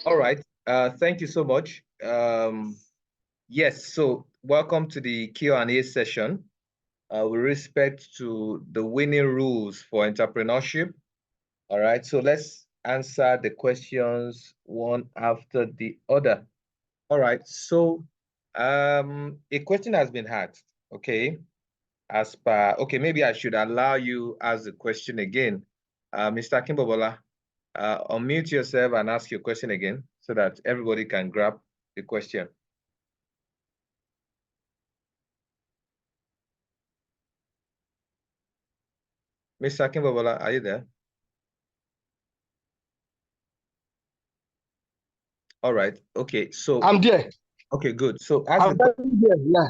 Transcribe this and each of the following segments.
All right. Thank you so much. Yes, so welcome to the Q&A session. With respect to the winning rules for entrepreneurship. All right, so let's answer the questions one after the other. All right, so a question has been asked, okay? Okay, maybe I should allow you ask the question again. Mr. Kimbobola, unmute yourself and ask your question again so that everybody can grab the question. Mr. Kimbobola, are you there? All right. Okay. So I'm there. Okay, good. So I'm there. Yeah.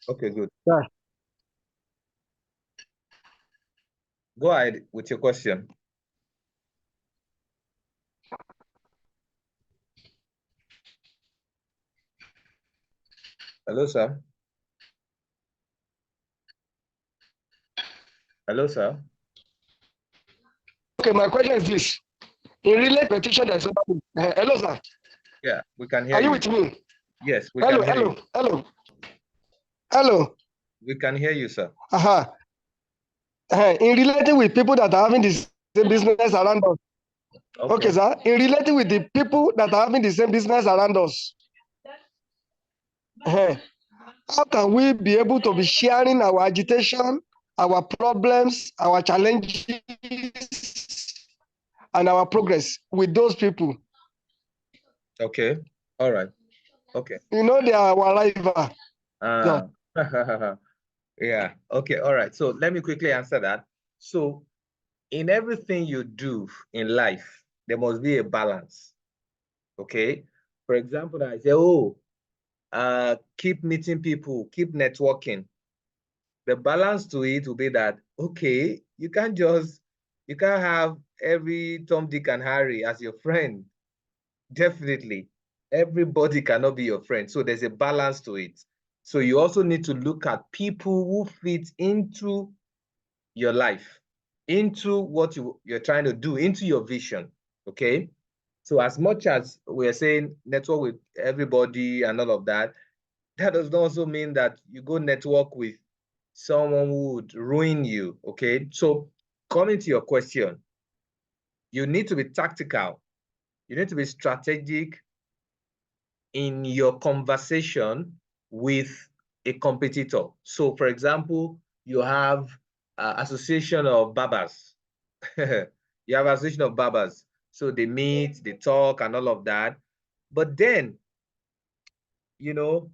Okay, good. Yeah. Go ahead with your question. Hello, sir. Hello, sir. Okay, my question is this. In relation petition, there's hello, sir. Yeah, we can hear Are you. you with me? Yes, we can hear you. Hello. We can hear you, sir. In relating with people that are having the same business around us. Okay, sir. In relating with the people that are having the same business around us. How can we be able to be sharing our agitation, our problems, our challenges, and our progress with those people? Okay. All right. Okay. You know, they are our rival. Yeah. Okay. All right. So let me quickly answer that. So in everything you do in life, there must be a balance. Okay. For example, I say, oh, keep meeting people, keep networking. The balance to it will be that, okay, you can't have every Tom, Dick, and Harry as your friend. Definitely. Everybody cannot be your friend. So there's a balance to it. So you also need to look at people who fit into your life, into what you're trying to do, into your vision. Okay. So as much as we're saying network with everybody and all of that, that does not also mean that you go network with someone who would ruin you. Okay. So coming to your question, you need to be tactical. You need to be strategic in your conversation with a competitor. So for example, you have association of barbers. You have association of barbers. So they meet, they talk and all of that. But then, you know,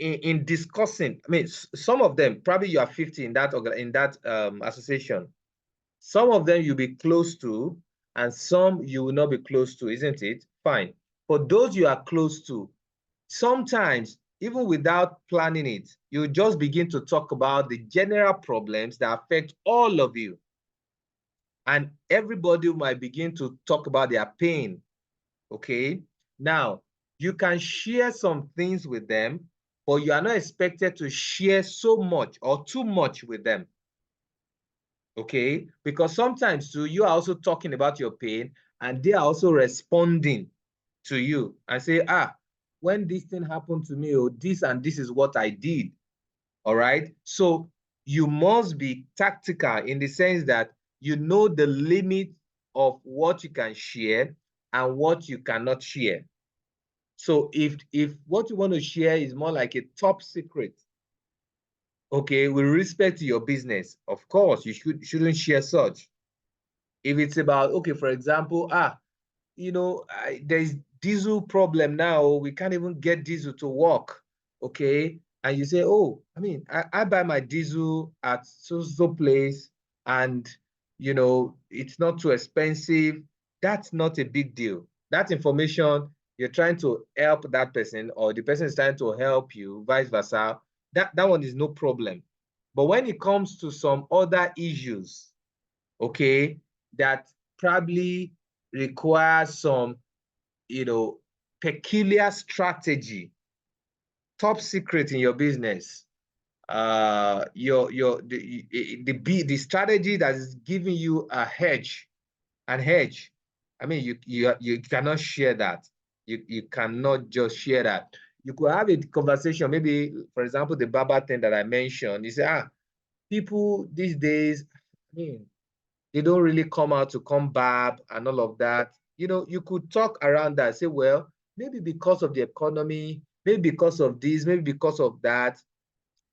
in discussing, I mean, some of them, probably you are 50 in that association. Some of them you'll be close to, and some you will not be close to, isn't it? Fine. For those you are close to, sometimes, even without planning it, you just begin to talk about the general problems that affect all of you. And everybody might begin to talk about their pain. Okay. Now, you can share some things with them, but you are not expected to share so much or too much with them. Okay. Because sometimes too, you are also talking about your pain and they are also responding to you and say, when this thing happened to me, or this and this is what I did. All right. So you must be tactical in the sense that you know the limit of what you can share and what you cannot share. So if what you want to share is more like a top secret, okay, with respect to your business, of course, you shouldn't share such. If it's about, okay, for example, there's diesel problem now. We can't even get diesel to work, okay? And you say, oh, I mean, I buy my diesel at so place and, it's not too expensive. That's not a big deal. That information, you're trying to help that person or the person is trying to help you, vice versa. That one is no problem. But when it comes to some other issues, okay, that probably requires some, peculiar strategy, top secret in your business, the strategy that is giving you a hedge. I mean, you cannot share that. You cannot just share that. You could have a conversation, maybe, for example, the BABA thing that I mentioned. You say, people these days, I mean, they don't really come out to combat and all of that. You know, you could talk around that, say, well, maybe because of the economy, maybe because of this, maybe because of that.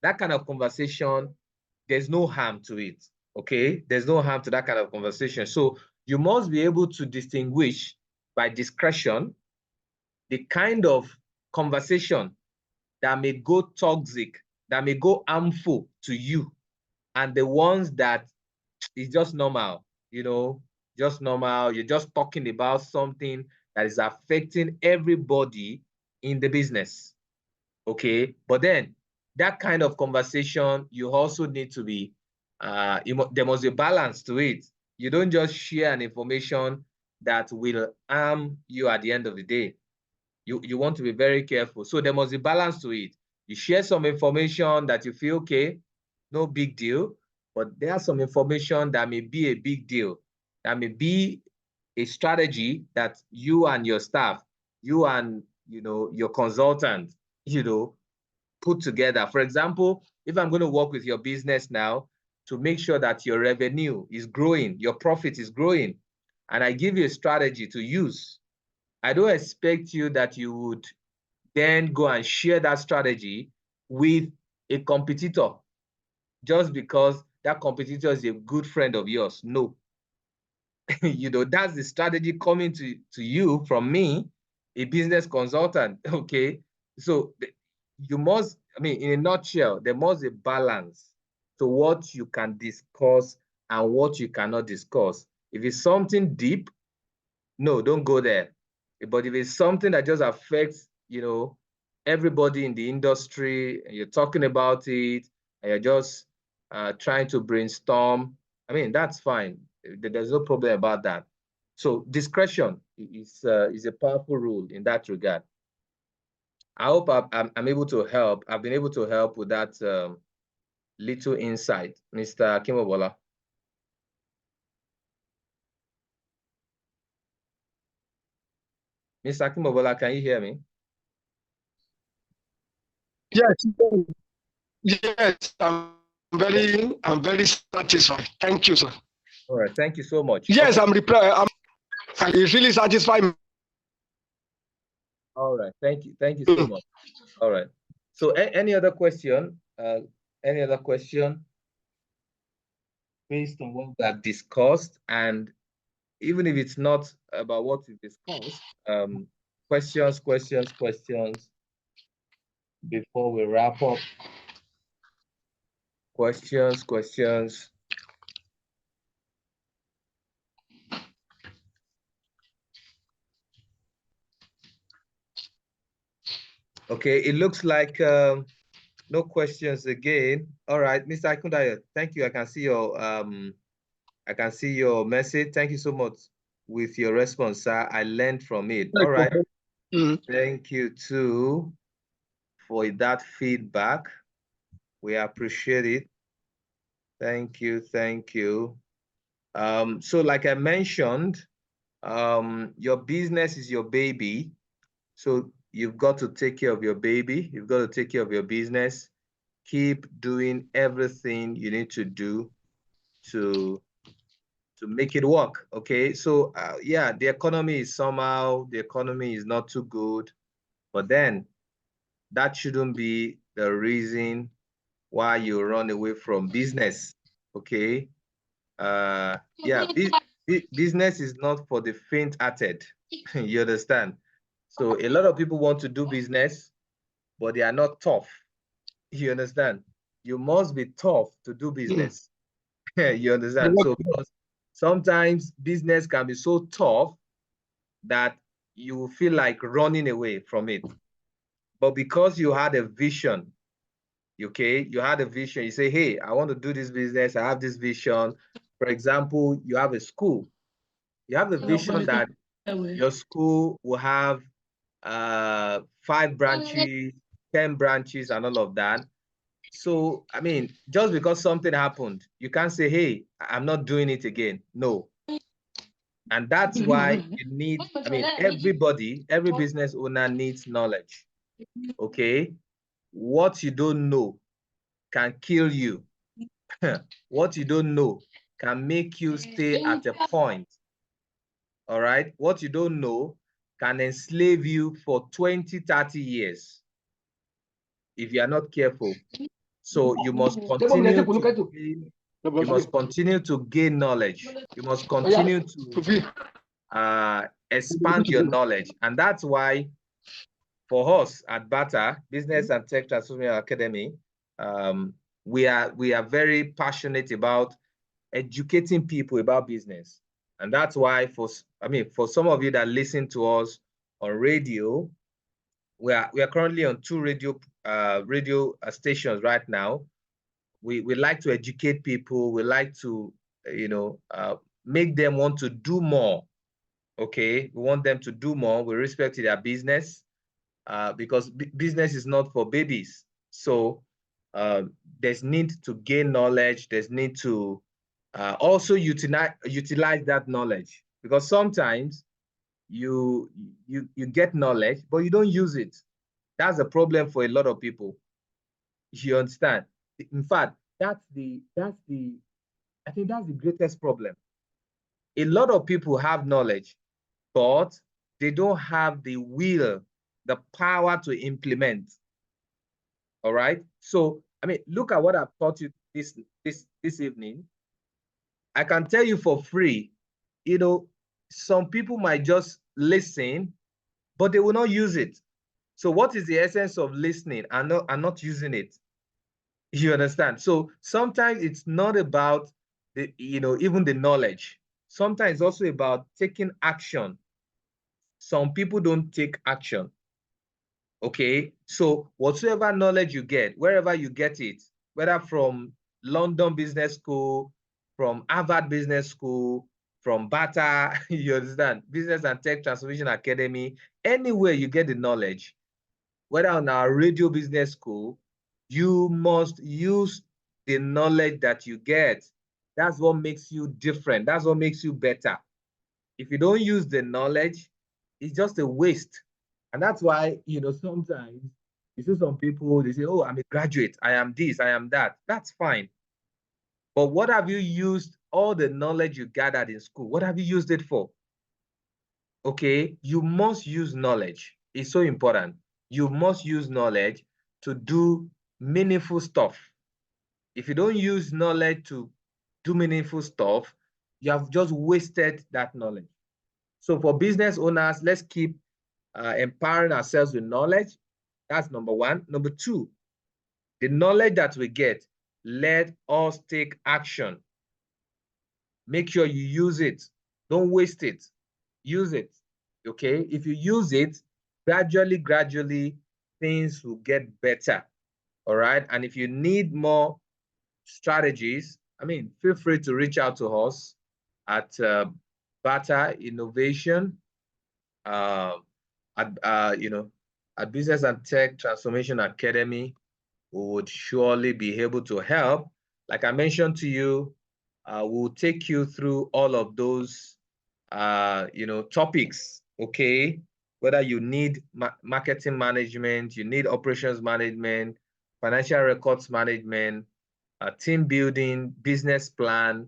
That kind of conversation, there's no harm to it, okay? There's no harm to that kind of conversation. So you must be able to distinguish by discretion the kind of conversation that may go toxic, that may go harmful to you, and the ones that is just normal, you know, just normal. You're just talking about something that is affecting everybody in the business, okay? But then that kind of conversation, you also need to be, there must be a balance to it. You don't just share an information that will harm you at the end of the day. You want to be very careful. So there must be balance to it. You share some information that you feel, okay, no big deal, but there's some information that may be a big deal, that may be a strategy that you and your staff, you and, you know, your consultant, you know, put together. For example, if I'm going to work with your business now to make sure that your revenue is growing, your profit is growing, and I give you a strategy to use, I don't expect you that you would then go and share that strategy with a competitor just because that competitor is a good friend of yours. No. You know, that's the strategy coming to you from me, a business consultant, okay? So you must, I mean, in a nutshell, there must be a balance to what you can discuss and what you cannot discuss. If it's something deep, no, don't go there. But if it's something that just affects, you know, everybody in the industry, and you're talking about it, and you're just trying to brainstorm, I mean, that's fine. There's no problem about that. So discretion is a powerful rule in that regard. I hope I'm able to help. I've been able to help with that little insight, Mr. Kimobola. Mr. Kimobola, can you hear me? Yes, yes, I'm very satisfied. Thank you, sir. All right, thank you so much. Yes, okay. It's really satisfying. All right, thank you so much. All right, so any other question? Any other question based on what we have discussed? And even if it's not about what we discussed, questions before we wrap up. Questions. Okay, it looks like no questions again. All right, Mr. Akundayo, thank you. I can see your message. Thank you so much with your response, sir. I learned from it. All right. Thank you too for that feedback. We appreciate it. Thank you. So like I mentioned, your business is your baby. So you've got to take care of your baby. You've got to take care of your business. Keep doing everything you need to do to make it work. Okay. So yeah, the economy is not too good, but then that shouldn't be the reason why you run away from business. Okay. Yeah, business is not for the faint-hearted. You understand? So a lot of people want to do business, but they are not tough. You understand? You must be tough to do business. You understand? So because sometimes business can be so tough that you feel like running away from it. But because you had a vision, okay, you had a vision, you say, hey, I want to do this business, I have this vision. For example, you have a school. You have a vision that your school will have 5 branches, 10 branches, and all of that. So, I mean, just because something happened, you can't say, hey, I'm not doing it again. No. And that's why you need, I mean, everybody, every business owner needs knowledge. Okay. What you don't know can kill you. What you don't know can make you stay at a point. All right. What you don't know can enslave you for 20, 30 years if you are not careful. So you must continue to gain knowledge. You must continue to expand your knowledge. And that's why for us at BATTA, Business and Tech Transformation Academy, we are very passionate about educating people about business. And that's why for some of you that listen to us on radio, we are currently on 2 radio stations right now. We like to educate people. We like to, make them want to do more. Okay, we want them to do more with respect to their business, because business is not for babies. So there's need to gain knowledge. There's need to also utilize that knowledge, because sometimes you get knowledge, but you don't use it. That's a problem for a lot of people. You understand? In fact, I think that's the greatest problem. A lot of people have knowledge, but they don't have the will, the power to implement. All right. So, I mean, look at what I've taught you this evening. I can tell you for free, some people might just listen, but they will not use it. So what is the essence of listening and not using it? You understand? So sometimes it's not about even the knowledge. Sometimes it's also about taking action. Some people don't take action. Okay, so whatsoever knowledge you get, wherever you get it, whether from London Business School, from Harvard Business School, from BATTA, you understand, Business and Tech Transformation Academy, anywhere you get the knowledge, whether on our radio business school, you must use the knowledge that you get. That's what makes you different. That's what makes you better. If you don't use the knowledge, it's just a waste. And that's why, sometimes you see some people, they say, oh, I'm a graduate. I am this, I am that. That's fine. But what have you used all the knowledge you gathered in school? What have you used it for? Okay, you must use knowledge. It's so important. You must use knowledge to do meaningful stuff. If you don't use knowledge to do meaningful stuff, you have just wasted that knowledge. So for business owners, let's keep empowering ourselves with knowledge. That's number one. Number two, the knowledge that we get, let us take action. Make sure you use it. Don't waste it. Use it. Okay? If you use it, gradually, things will get better. All right? And if you need more strategies, feel free to reach out to us at BATTA Innovation, at Business and Tech Transformation Academy. We would surely be able to help. Like I mentioned to you, we'll take you through all of those, topics. Okay, whether you need marketing management, you need operations management, financial records management, team building, business plan,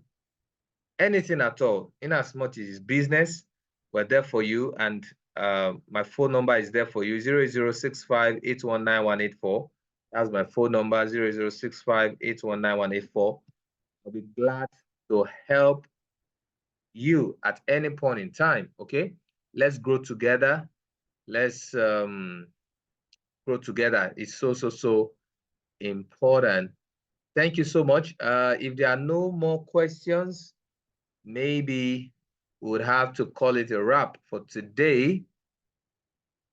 anything at all. In as much as it's business, we're there for you. And my phone number is there for you, 0065819184. That's my phone number, 0065819184. I'll be glad to help you at any point in time. Okay, let's grow together. Let's grow together. It's so important. Thank you so much. If there are no more questions, maybe we would have to call it a wrap for today.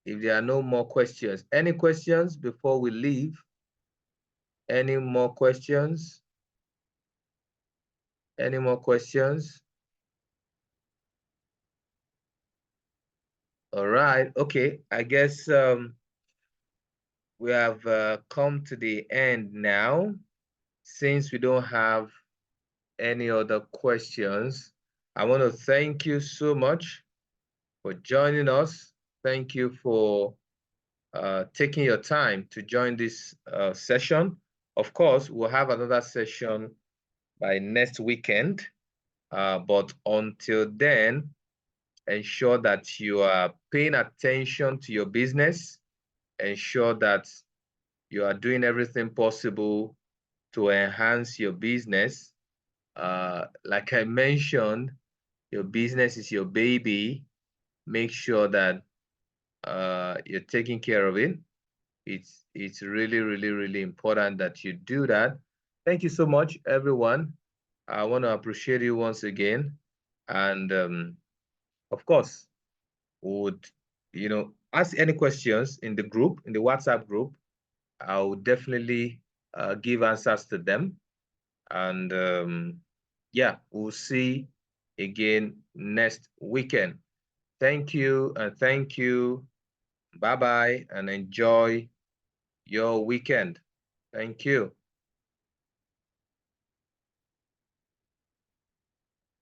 If there are no more questions, any questions before we leave? Any more questions? Any more questions? All right. Okay. I guess we have come to the end now. Since we don't have any other questions, I want to thank you so much for joining us. Thank you for taking your time to join this session. Of course, we'll have another session by next weekend. But until then, ensure that you are paying attention to your business. Ensure that you are doing everything possible to enhance your business. Like I mentioned, your business is your baby. Make sure that you're taking care of it. It's really, really, really important that you do that. Thank you so much, everyone. I want to appreciate you once again. And of course, would ask any questions in the group, in the WhatsApp group. I will definitely give answers to them. And yeah, we'll see again next weekend. Thank you and thank you. Bye-bye and enjoy your weekend. Thank you.